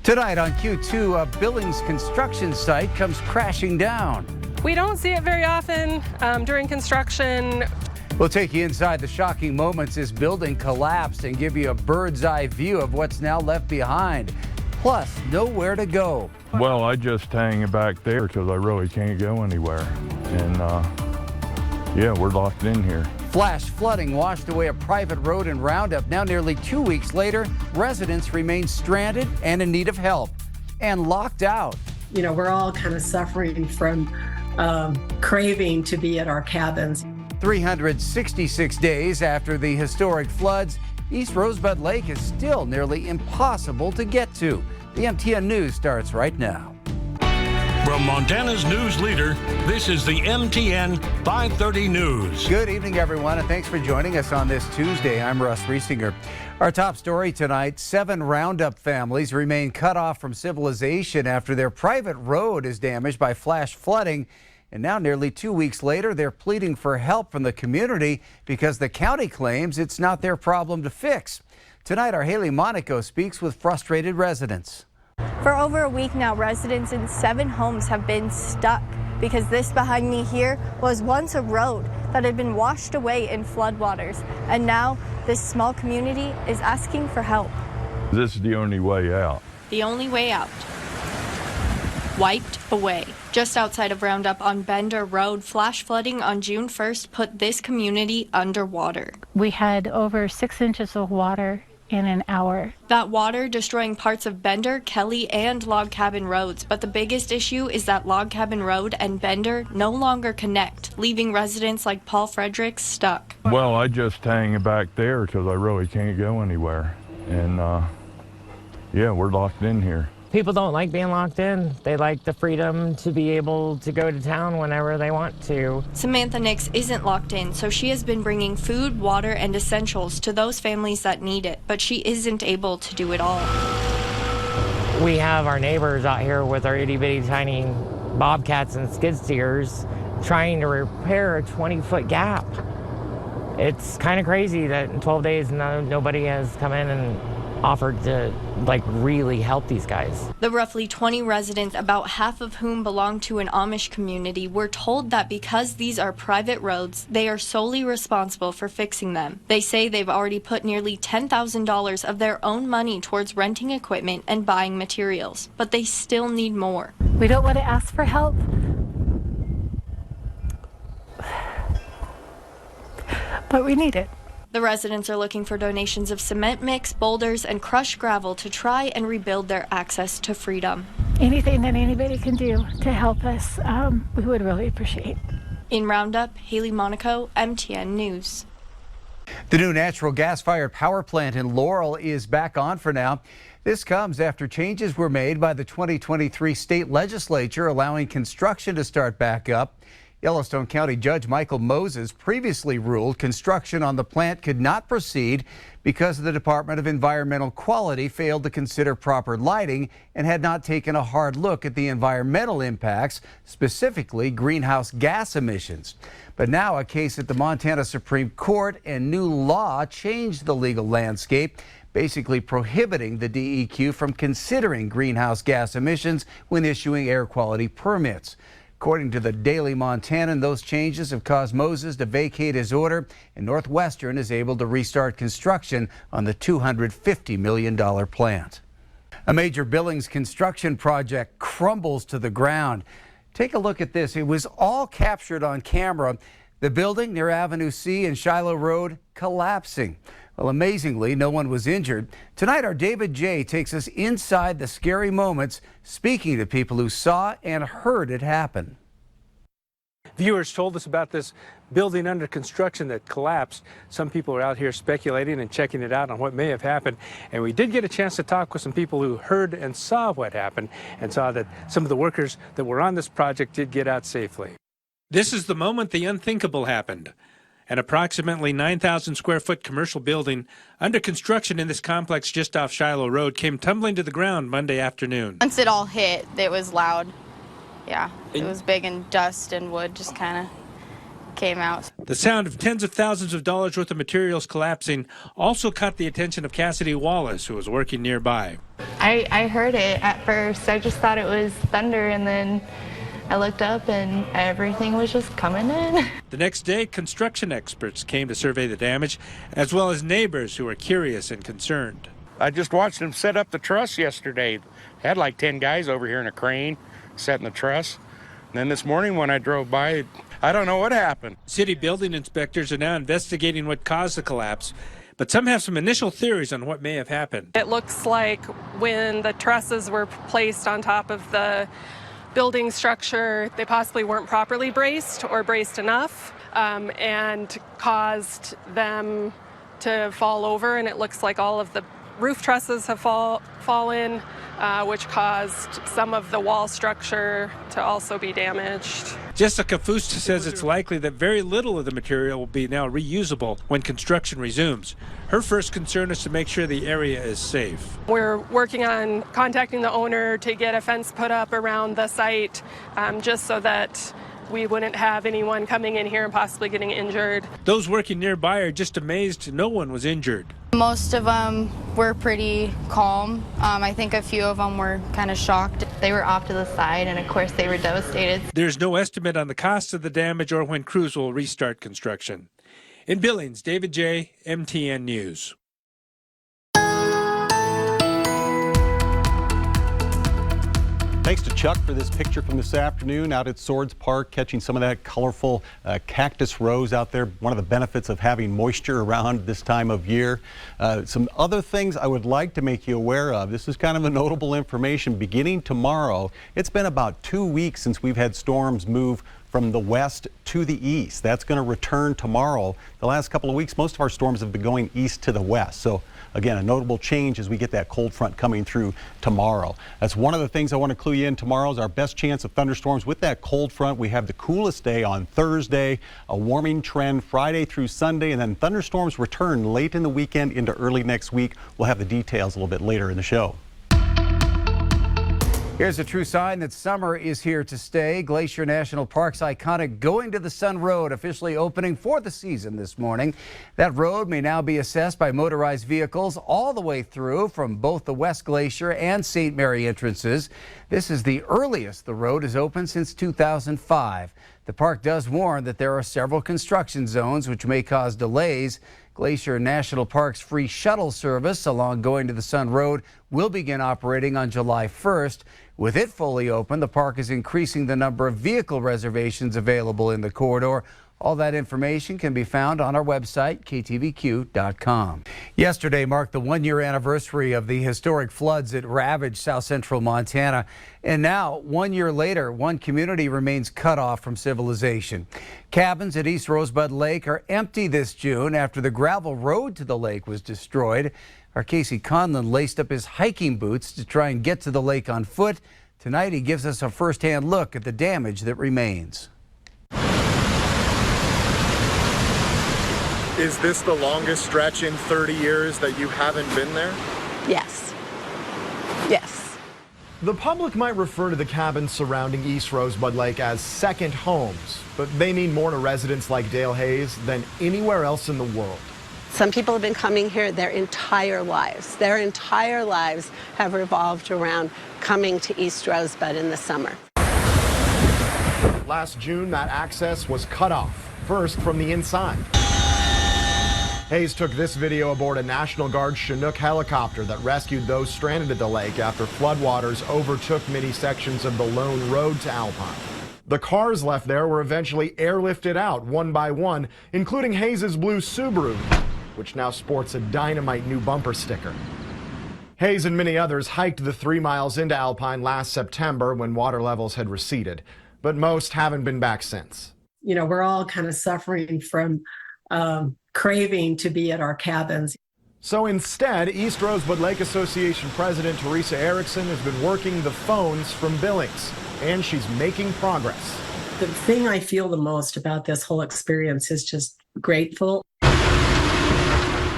Tonight on Q2, a Billings construction site comes crashing down. We don't see it very often during construction. We'll take you inside the shocking moments this building collapsed and give you a bird's eye view of what's now left behind. Plus, nowhere to go. Well, I just hang back there because I really can't go anywhere. And yeah, we're locked in here. Flash flooding washed away a private road in Roundup. Now nearly 2 weeks later, residents remain stranded and in need of help and locked out. You know, we're all kind of suffering from craving to be at our cabins. 366 days after the historic floods, East Rosebud Lake is still nearly impossible to get to. The MTN News starts right now. From Montana's news leader, this is the MTN 530 News. Good evening, everyone, and thanks for joining us on this Tuesday. I'm Russ Riesinger. Our top story tonight, 7 Roundup families remain cut off from civilization after their private road is damaged by flash flooding. And now nearly 2 weeks later, they're pleading for help from the community because the county claims it's not their problem to fix. Tonight, our Haley Monaco speaks with frustrated residents. For over a week now, residents in 7 homes have been stuck because this behind me here was once a road that had been washed away in floodwaters. And now this small community is asking for help. This is the only way out. The only way out. Wiped away. Just outside of Roundup on Bender Road, flash flooding on June 1st put this community underwater. We had over 6 inches of water in an hour. That water destroying parts of Bender, Kelly, and Log Cabin roads. But the biggest issue is that Log Cabin Road and Bender no longer connect, leaving residents like Paul Fredericks stuck. Well, I just hang back there because I really can't go anywhere. And yeah, we're locked in here. People don't like being locked in. They like the freedom to be able to go to town whenever they want to. Samantha Nix isn't locked in, so she has been bringing food, water, and essentials to those families that need it, but she isn't able to do it all. We have our neighbors out here with our itty-bitty tiny bobcats and skid steers trying to repair a 20-foot gap. It's kind of crazy that in 12 days nobody has come in and offered to really help these guys. The roughly 20 residents, about half of whom belong to an Amish community, were told that because these are private roads, they are solely responsible for fixing them. They say they've already put nearly $10,000 of their own money towards renting equipment and buying materials, but they still need more. We don't want to ask for help, but we need it. The residents are looking for donations of cement mix, boulders, and crushed gravel to try and rebuild their access to freedom. Anything that anybody can do to help us, we would really appreciate. In Roundup, Haley Monaco, MTN News. The new natural gas-fired power plant in Laurel is back on for now. This comes after changes were made by the 2023 state legislature allowing construction to start back up. Yellowstone County Judge Michael Moses previously ruled construction on the plant could not proceed because the Department of Environmental Quality failed to consider proper lighting and had not taken a hard look at the environmental impacts, specifically greenhouse gas emissions. But now a case at the Montana Supreme Court and new law changed the legal landscape, basically prohibiting the DEQ from considering greenhouse gas emissions when issuing air quality permits. According to the Daily Montanan, those changes have caused Moses to vacate his order, and Northwestern is able to restart construction on the $250 million plant. A major Billings construction project crumbles to the ground. Take a look at this. It was all captured on camera. The building near Avenue C and Shiloh Road collapsing. Well, amazingly, no one was injured. Tonight, our David J. takes us inside the scary moments, speaking to people who saw and heard it happen. Viewers told us about this building under construction that collapsed. Some people are out here speculating and checking it out on what may have happened. And we did get a chance to talk with some people who heard and saw what happened and saw that some of the workers that were on this project did get out safely. This is the moment the unthinkable happened. An approximately 9,000 square foot commercial building under construction in this complex just off Shiloh Road came tumbling to the ground Monday afternoon. Once it all hit, it was loud. Yeah, it was big, and dust and wood just kind of came out. The sound of tens of thousands of dollars worth of materials collapsing also caught the attention of Cassidy Wallace, who was working nearby. I I heard it at first. I just thought it was thunder, and then I looked up and everything was just coming in. The next day, construction experts came to survey the damage, as well as neighbors who were curious and concerned. I just watched them set up the truss yesterday. Had like 10 guys over here in a crane setting the truss. And then this morning when I drove by, I don't know what happened. City building inspectors are now investigating what caused the collapse, but some have some initial theories on what may have happened. It looks like when the trusses were placed on top of the building structure, they possibly weren't properly braced or braced enough, and caused them to fall over. And it looks like all of the roof trusses have fallen, which caused some of the wall structure to also be damaged. Jessica Fusta says it's likely that very little of the material will be now reusable when construction resumes. Her first concern is to make sure the area is safe. We're working on contacting the owner to get a fence put up around the site, just so that we wouldn't have anyone coming in here and possibly getting injured. Those working nearby are just amazed no one was injured. Most of them were pretty calm. I think a few of them were kind of shocked. They were off to the side, and of course they were devastated. There's no estimate on the cost of the damage or when crews will restart construction. In Billings, David J., MTN News. Thanks to Chuck for this picture from this afternoon out at Swords Park, catching some of that colorful cactus rose out there. One of the benefits of having moisture around this time of year. Some other things I would like to make you aware of. This is kind of a notable information. Beginning tomorrow, it's been about 2 weeks since we've had storms move from the west to the east. That's going to return tomorrow. The last couple of weeks, most of our storms have been going east to the west. So again, a notable change as we get that cold front coming through tomorrow. That's one of the things I want to clue you in. Tomorrow is our best chance of thunderstorms with that cold front. We have the coolest day on Thursday, a warming trend Friday through Sunday, and then thunderstorms return late in the weekend into early next week. We'll have the details a little bit later in the show. Here's a true sign that summer is here to stay. Glacier National Park's iconic Going to the Sun Road officially opening for the season this morning. That road may now be accessed by motorized vehicles all the way through from both the West Glacier and St. Mary entrances. This is the earliest the road is open since 2005. The park does warn that there are several construction zones which may cause delays. Glacier National Park's free shuttle service along Going to the Sun Road will begin operating on July 1st. With it fully open, the park is increasing the number of vehicle reservations available in the corridor. All that information can be found on our website, ktvq.com. Yesterday marked the one-year anniversary of the historic floods that ravaged south central Montana. And now, 1 year later, one community remains cut off from civilization. Cabins at East Rosebud Lake are empty this June after the gravel road to the lake was destroyed. Our Casey Conlon laced up his hiking boots to try and get to the lake on foot. Tonight, he gives us a first-hand look at the damage that remains. Is this the longest stretch in 30 years that you haven't been there? Yes. Yes. The public might refer to the cabins surrounding East Rosebud Lake as second homes, but they mean more to residents like Dale Hayes than anywhere else in the world. Some people have been coming here their entire lives. Their entire lives have revolved around coming to East Rosebud in the summer. Last June, that access was cut off, first from the inside. Hayes took this video aboard a National Guard Chinook helicopter that rescued those stranded at the lake after floodwaters overtook many sections of the lone road to Alpine. The cars left there were eventually airlifted out one by one, including Hayes' blue Subaru, which now sports a dynamite new bumper sticker. Hayes and many others hiked the 3 miles into Alpine last September when water levels had receded, but most haven't been back since. You know, we're all kind of suffering from craving to be at our cabins. So instead, East Rosebud Lake Association President Teresa Erickson has been working the phones from Billings, and she's making progress. The thing I feel the most about this whole experience is just grateful.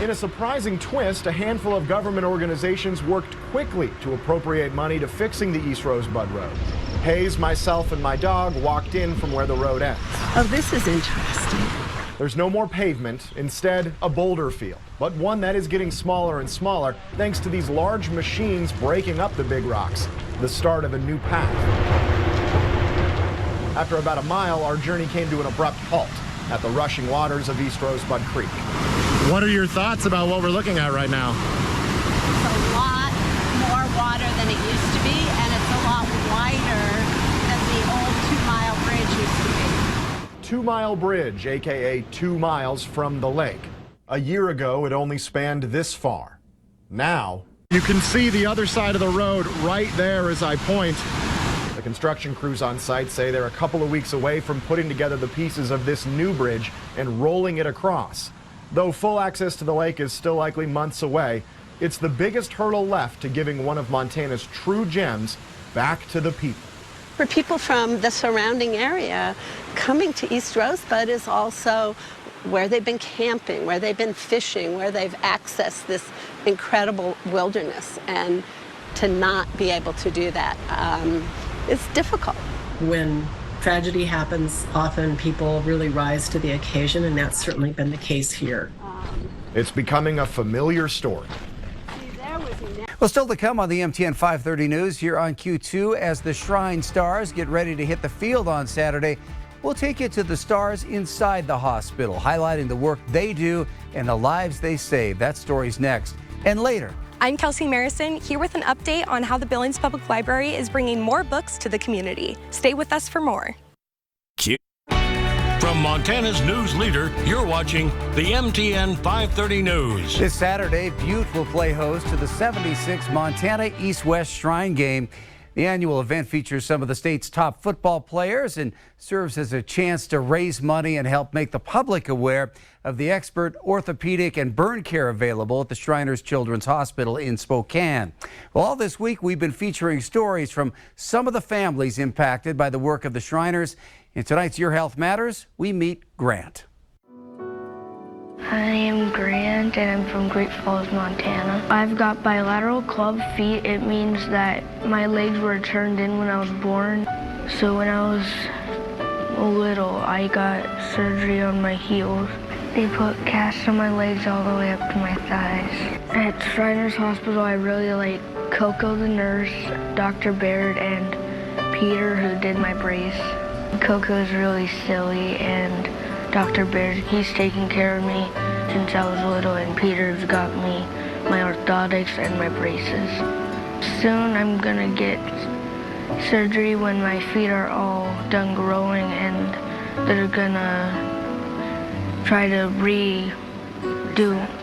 In a surprising twist, a handful of government organizations worked quickly to appropriate money to fixing the East Rosebud Road. Hayes, myself, and my dog walked in from where the road ends. Oh, this is interesting. There's no more pavement, instead a boulder field, but one that is getting smaller and smaller thanks to these large machines breaking up the big rocks, the start of a new path. After about a mile, our journey came to an abrupt halt at the rushing waters of East Rosebud Creek. What are your thoughts about what we're looking at right now? It's a lot more water than it used to be, and it's a lot wider than the old 2-mile bridge used to be. 2 Mile Bridge, aka 2 miles from the lake. A year ago, it only spanned this far. Now, you can see the other side of the road right there as I point. The construction crews on site say they're a couple of weeks away from putting together the pieces of this new bridge and rolling it across. Though full access to the lake is still likely months away, it's the biggest hurdle left to giving one of Montana's true gems back to the people. For people from the surrounding area, coming to East Rosebud is also where they've been camping, where they've been fishing, where they've accessed this incredible wilderness. And to not be able to do that is difficult. When tragedy happens, often people really rise to the occasion, and that's certainly been the case here. It's becoming a familiar story. Well, still to come on the MTN 530 News here on Q2 as the Shrine Stars get ready to hit the field on Saturday. We'll take you to the stars inside the hospital, highlighting the work they do and the lives they save. That story's next. And later. I'm Kelsey Marison, here with an update on how the Billings Public Library is bringing more books to the community. Stay with us for more. From Montana's news leader, you're watching the MTN 530 News. This Saturday, Butte will play host to the 76 Montana East-West Shrine Game. The annual event features some of the state's top football players and serves as a chance to raise money and help make the public aware of the expert orthopedic and burn care available at the Shriners Children's Hospital in Spokane. Well, all this week we've been featuring stories from some of the families impacted by the work of the Shriners. In tonight's Your Health Matters, we meet Grant. I am Grant and I'm from Great Falls, Montana. I've got bilateral club feet. It means that my legs were turned in when I was born. So when I was little, I got surgery on my heels. They put casts on my legs all the way up to my thighs. At Shriners Hospital, I really like Coco the nurse, Dr. Baird, and Peter who did my brace. Coco's really silly, and Dr. Baird, he's taken care of me since I was little, and Peter's got me my orthotics and my braces. Soon I'm gonna get surgery when my feet are all done growing, and they're gonna try to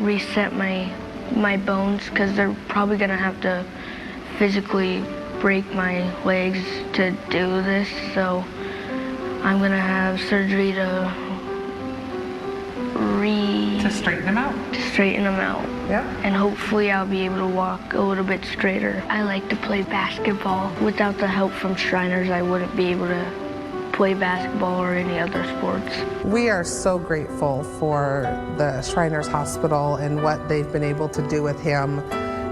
reset my bones, because they're probably gonna have to physically break my legs to do this, so I'm gonna have surgery to straighten them out. To straighten them out. Yeah. And hopefully I'll be able to walk a little bit straighter. I like to play basketball. Without the help from Shriners, I wouldn't be able to play basketball or any other sports. We are so grateful for the Shriners Hospital and what they've been able to do with him,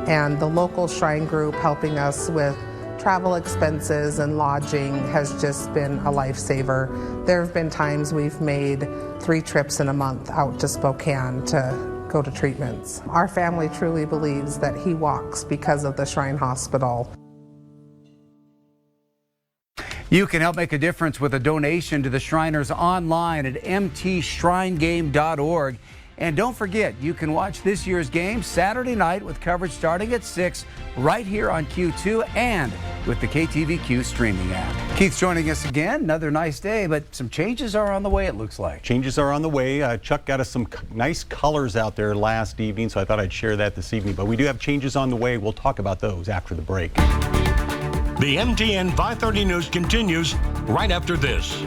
and the local Shrine group helping us with travel expenses and lodging has just been a lifesaver. There have been times we've made 3 trips in a month out to Spokane to go to treatments. Our family truly believes that he walks because of the Shrine Hospital. You can help make a difference with a donation to the Shriners online at mtshrinegame.org. And don't forget, you can watch this year's game Saturday night with coverage starting at 6 right here on Q2 and with the KTVQ streaming app. Keith's joining us again. Another nice day, but some changes are on the way, it looks like. Changes are on the way. Chuck got us some nice colors out there last evening, so I thought I'd share that this evening. But we do have changes on the way. We'll talk about those after the break. The MTN 530 News continues right after this.